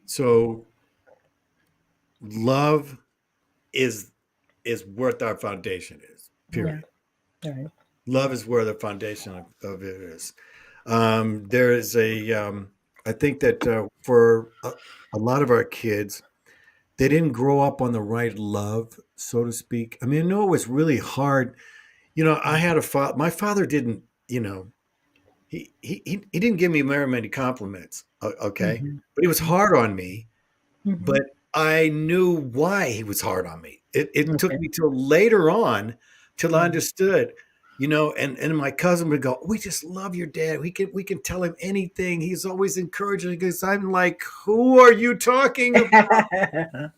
So love is what our foundation is. Yeah, Period. right. Love is where the foundation of it is. There is I think that for a lot of our kids, they didn't grow up on the right love, so to speak. I mean, I know it was really hard. I had a father. My father didn't, he didn't give me very many compliments. Okay. Hmm. But he was hard on me, Hmm. but I knew why he was hard on me. It took Okay. me till later on till I Yeah. understood, and my cousin would go, "We just love your dad. We can tell him anything. He's always encouraging." Because I'm like, "Who are you talking about?"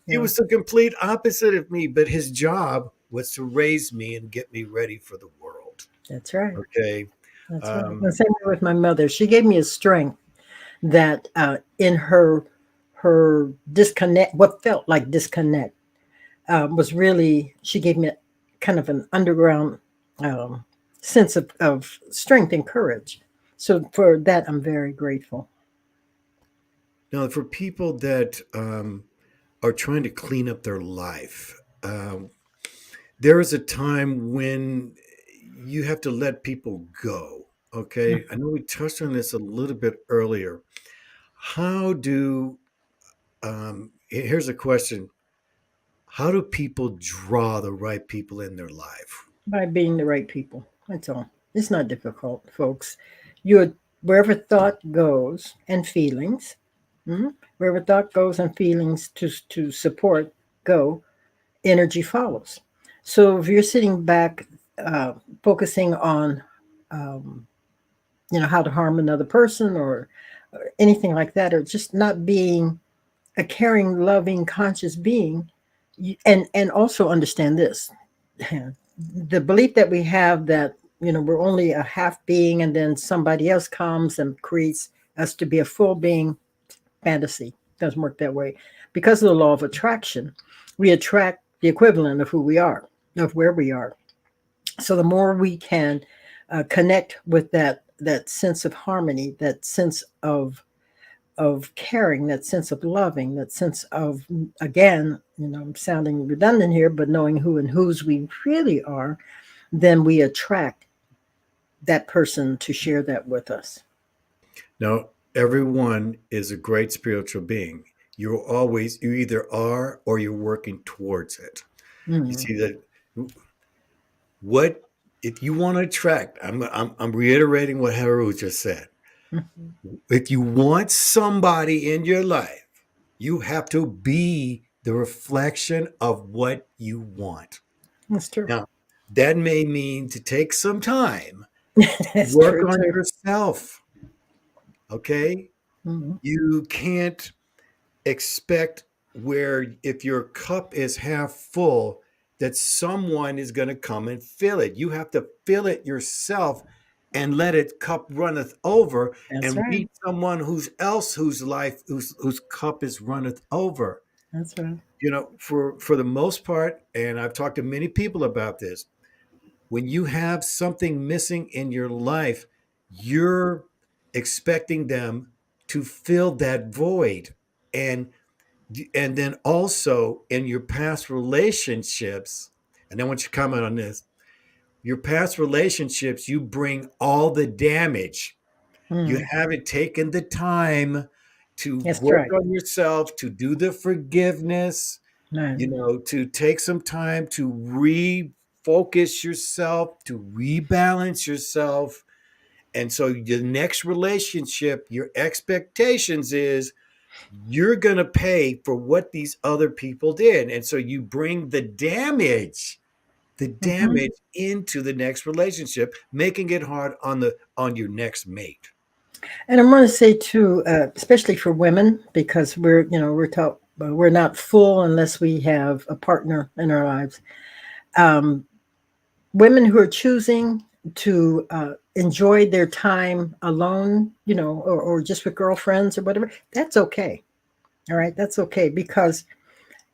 He Yeah, was the complete opposite of me, but his job was to raise me and get me ready for the world. that's right. Okay. That's right. The Um, same way with my mother. She gave me a strength that in her disconnect, what felt like disconnect, was really, she gave me kind of an underground um, sense of strength and courage. So for that, I'm very grateful. Now, for people that are trying to clean up their life, there is a time when you have to let people go. Okay. I know we touched on this a little bit earlier. How do, here's a question. How do people draw the right people in their life? By being the right people. That's all. It's not difficult, folks. You Wherever thought goes and feelings, wherever thought goes and feelings to support go, energy follows. So if you're sitting back, focusing on, um, how to harm another person or anything like that, or just not being a caring, loving, conscious being, and also understand this: the belief that we have that we're only a half being, and then somebody else comes and creates us to be a full being. Fantasy doesn't work that way. Because of the law of attraction, we attract the equivalent of who we are, of where we are. So the more we can connect with that sense of harmony, that sense of caring, that sense of loving, that sense of, again, I'm sounding redundant here, but knowing who and whose we really are, then we attract that person to share that with us. Now, everyone is a great spiritual being. You either are or you're working towards it. You Mm. see that what if you want to attract? I'm reiterating what Haru just said. If you want somebody in your life, you have to be the reflection of what you want. That's true. Now, that may mean to take some time to That's work true on too. yourself. Okay. Mhm. You can't expect where if your cup is half full, that someone is going to come and fill it. You have to fill it yourself and let it cup runneth over That's and right. meet someone whose cup is runneth over. That's right. For the most part, and I've talked to many people about this, when you have something missing in your life, you're expecting them to fill that void. And then also in your past relationships, and I want you to comment on this, your past relationships, you bring all the damage. You Mm, haven't taken the time to that's work right. on yourself, to do the forgiveness, Right. to take some time to refocus yourself, to rebalance yourself. And so the next relationship, your expectations is you're going to pay for what these other people did. And so you bring the Hmm. damage into the next relationship, making it hard on your next mate. And I want to say too, especially for women, because we're taught we're not full unless we have a partner in our lives. Um, Women who are choosing to enjoy their time alone, or just with girlfriends or whatever, that's okay. All right, that's okay because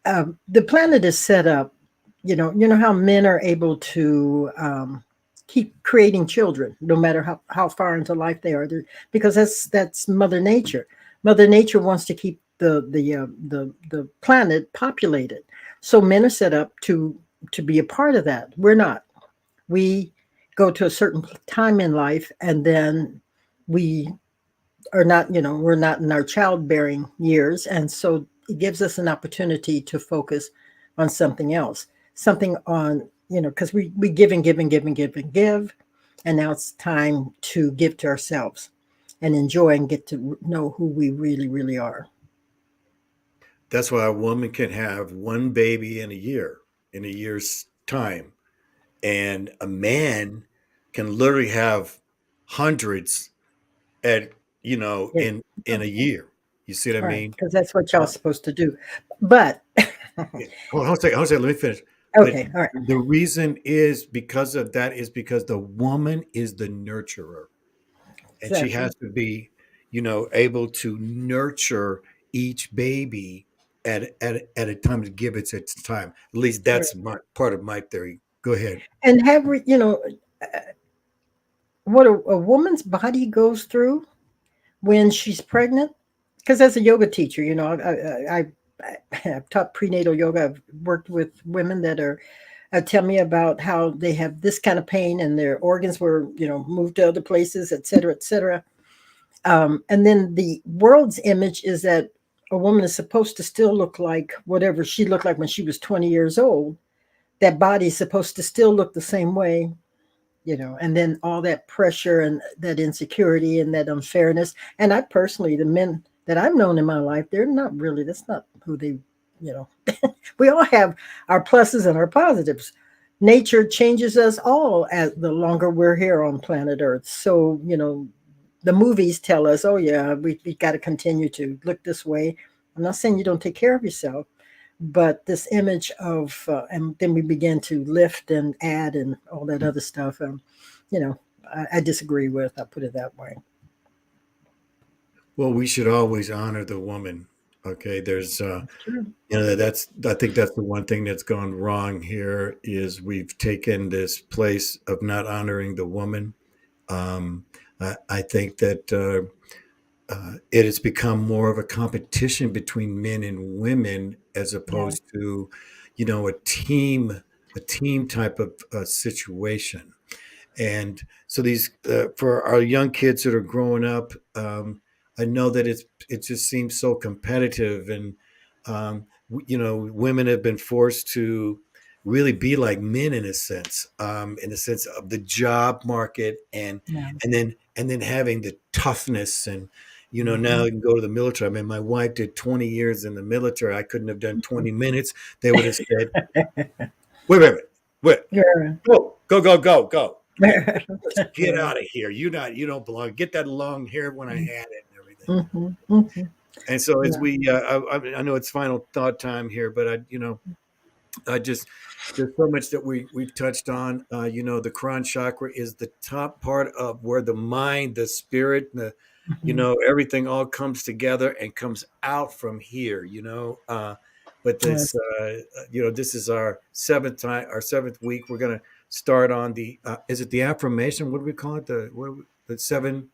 the planet is set up. You know how men are able to keep creating children, no matter how far into life they are, because that's Mother Nature. Mother Nature wants to keep the planet populated, so men are set up to be a part of that. We're not. We go to a certain time in life, and then we are not, we're not in our childbearing years. And so it gives us an opportunity to focus on something else, something on, because we give and give and give and give and give. And now it's time to give to ourselves and enjoy and get to know who we really, really are. That's why a woman can have one baby in a year's time. And a man can literally have hundreds at, Yeah. in a year. You see what I Right. mean? Because that's what y'all Uh, supposed to do. But, yeah. Hold on a second. Hold on a second. Let me finish. But okay. All right. the reason is because of that is because the woman is the nurturer. And she Exactly. has to be, able to nurture each baby at a time to give it its time. At least Right. that's my part of my theory. Go ahead. And what a woman's body goes through when she's pregnant. Because as a yoga teacher, I've taught prenatal yoga. I've worked with women that are tell me about how they have this kind of pain and their organs were, moved to other places, et cetera, et cetera. And then the world's image is that a woman is supposed to still look like whatever she looked like when she was 20 years old. That body is supposed to still look the same way, and then all that pressure and that insecurity and that unfairness. And I personally, the men that I've known in my life, they're not really, that's not who they, you know, we all have our pluses and our positives. Nature changes us all as the longer we're here on planet Earth. So, the movies tell us, oh, yeah, we got to continue to look this way. I'm not saying you don't take care of yourself, but this image of and then we begin to lift and add and all that other stuff, you know I disagree with. I'll put it that way. Well, we should always honor the woman. Okay, there's That's true. that's I think that's the one thing that's gone wrong here is we've taken this place of not honoring the woman. I think that it has become more of a competition between men and women as Yeah. opposed to, a team type of situation. And so these for our young kids that are growing up, I know that it just seems so competitive, and women have been forced to really be like men in a sense of the job market, Yeah. and then having the toughness, and now Hmm. you can go to the military. I mean, my wife did 20 years in the military. I couldn't have done 20 minutes. They would have said, wait, wait, Yeah. go. Let's get Yeah. out of here. You don't belong. Get that long hair when I had it and everything. Hmm. Hmm. And so as Yeah. we, I know it's final thought time here, but There's so much that we've touched on. The crown chakra is the top part of where the mind, the spirit, Mhm. everything all comes together and comes out from here. But this, Yes. this is our seventh week. We're gonna start on the. Is it the affirmation? What do we call it? The seven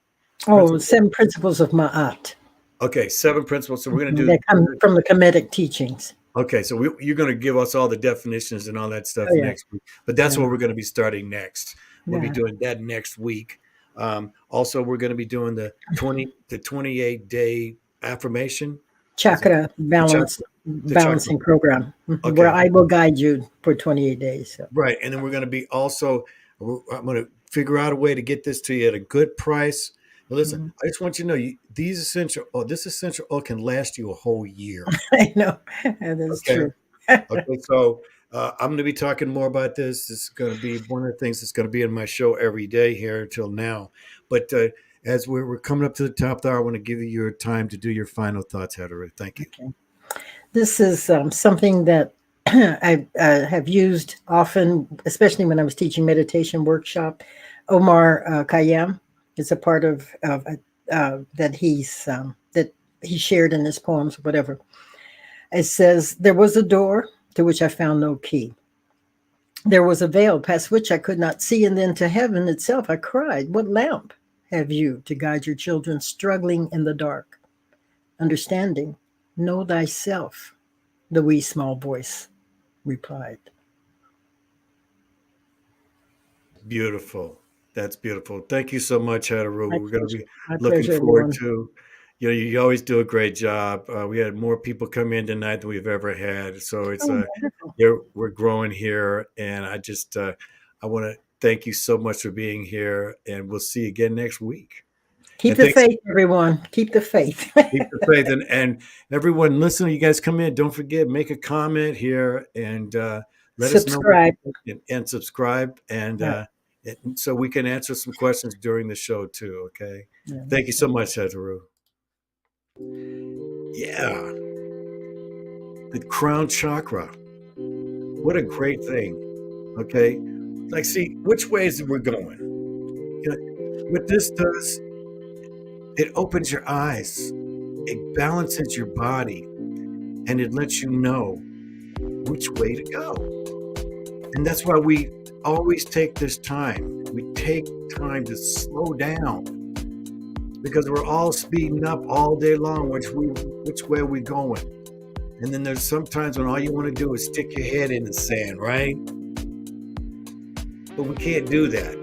Oh, principles. 7 principles of Ma'at. Okay, seven principles. So we're gonna Mhm. do. That come from the Kemetic teachings. Okay, so you're going to give us all the definitions and all that stuff Oh, yeah. next week, but that's Yeah. what we're going to be starting next. We'll be Yeah. doing that next week. Also, we're going to be doing the 28-day affirmation. Is it Chakra the chakra? The chakra. balancing program, where Okay, I will guide you for 28 days. So, right, and then we're going to be also. I'm going to figure out a way to get this to you at a good price. Now listen, mhm. I just want you to know this essential oil can last you a whole year. I know that is Okay. true. Okay, so I'm going to be talking more about this. This is going to be one of the things that's going to be in my show every day here until now. But as we're coming up to the top there, I want to give you your time to do your final thoughts, Het-Heru. Thank you. Okay. This is something that I have used often, especially when I was teaching meditation workshop. Omar Khayyam is a part of that he shared in his poems, whatever. It says, "There was a door to which I found no key. There was a veil past which I could not see, and then to heaven itself I cried, 'What lamp have you to guide your children struggling in the dark? Understanding, know thyself,' the wee small voice replied." Beautiful. That's beautiful. Thank you so much, Het-Heru. My We're going to pleasure. be My looking pleasure, forward everyone. to, you always do a great job. We had more people come in tonight than we've ever had. So it's, Oh, wonderful. we're growing here. And I want to thank you so much for being here. And we'll see you again next week. Keep And the thanks. faith, everyone. Keep the faith. Keep the faith. And everyone listening, you guys come in. Don't forget, make a comment here and let us know what you Subscribe. think and subscribe. Yeah, So we can answer some questions during the show too. Okay. yeah, Thank you that's so right. much, Het-Heru. Yeah. The crown chakra. What a great thing. Okay. Like, see, which ways we're going. What this does, it opens your eyes, it balances your body, and it lets you know which way to go. And that's why we always take this time. We take time to slow down because we're all speeding up all day long. Which way are we going? And then there's sometimes when all you want to do is stick your head in the sand, right? But we can't do that.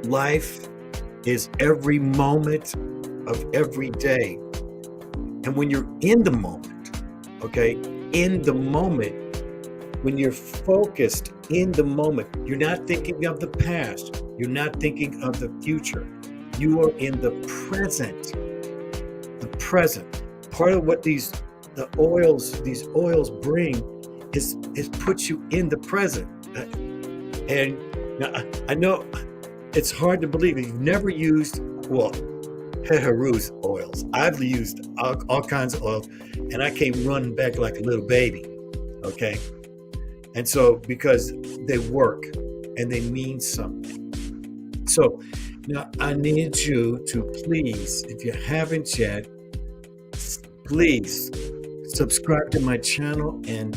Life is every moment of every day. And when you're in the moment, okay, in the moment, when you're focused in the moment, you're not thinking of the past, you're not thinking of the future. You are in the present. The present. Part of what these oils bring is put you in the present. And now, I know it's hard to believe if you've never used, well, Het-Heru's oils. I've used all kinds of oils, and I came running back like a little baby. Okay. And so, because they work and they mean something. So now I need you to please, if you haven't yet, please subscribe to my channel and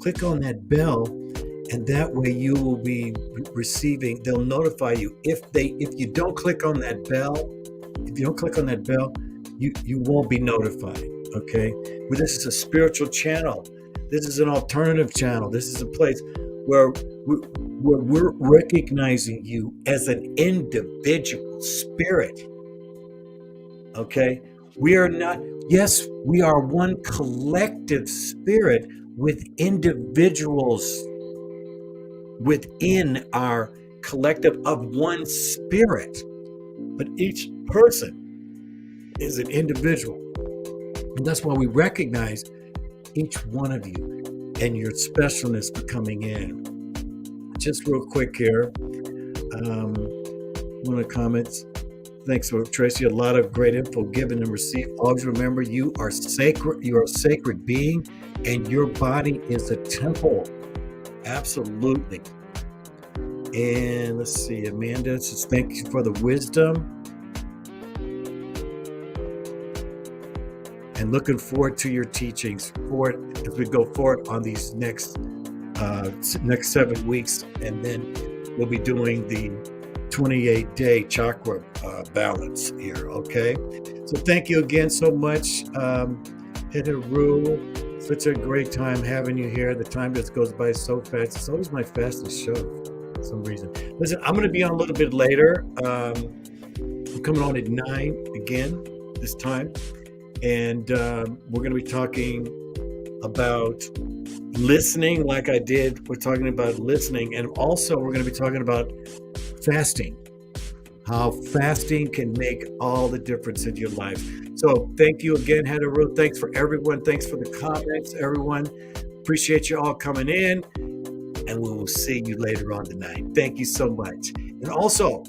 click on that bell. And that way you will be receiving, they'll notify you. If you don't click on that bell, you won't be notified. Okay. Well, this is a spiritual channel. This is an alternative channel. This is a place where we're recognizing you as an individual spirit. Okay. We are not, yes, we are one collective spirit with individuals within our collective of one spirit. But each person is an individual. And that's why we recognize each one of you and your specialness for coming in. Just real quick here, one of the comments. Thanks for Tracy. A lot of great info given and received. Always remember, you are sacred. You are a sacred being, and your body is a temple. Absolutely. And let's see, Amanda says, thank you for the wisdom. And looking forward to your teachings as we go forward on these next 7 weeks. And then we'll be doing the 28-day chakra balance here, okay? So thank you again so much, Het-Heru. Such a great time having you here. The time just goes by so fast. It's always my fastest show for some reason. Listen, I'm going to be on a little bit later. I'm coming on at 9 again this time. And we're going to be talking about listening like I did. We're talking about listening. And also we're going to be talking about fasting, how fasting can make all the difference in your life. So thank you again, Het-Heru. Thanks for everyone. Thanks for the comments, everyone. Appreciate you all coming in. And we will see you later on tonight. Thank you so much. And also,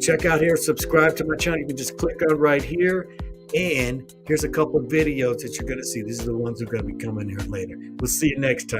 check out here, subscribe to my channel. You can just click on right here. And here's a couple of videos that you're going to see. These are the ones that are going to be coming here later. We'll see you next time.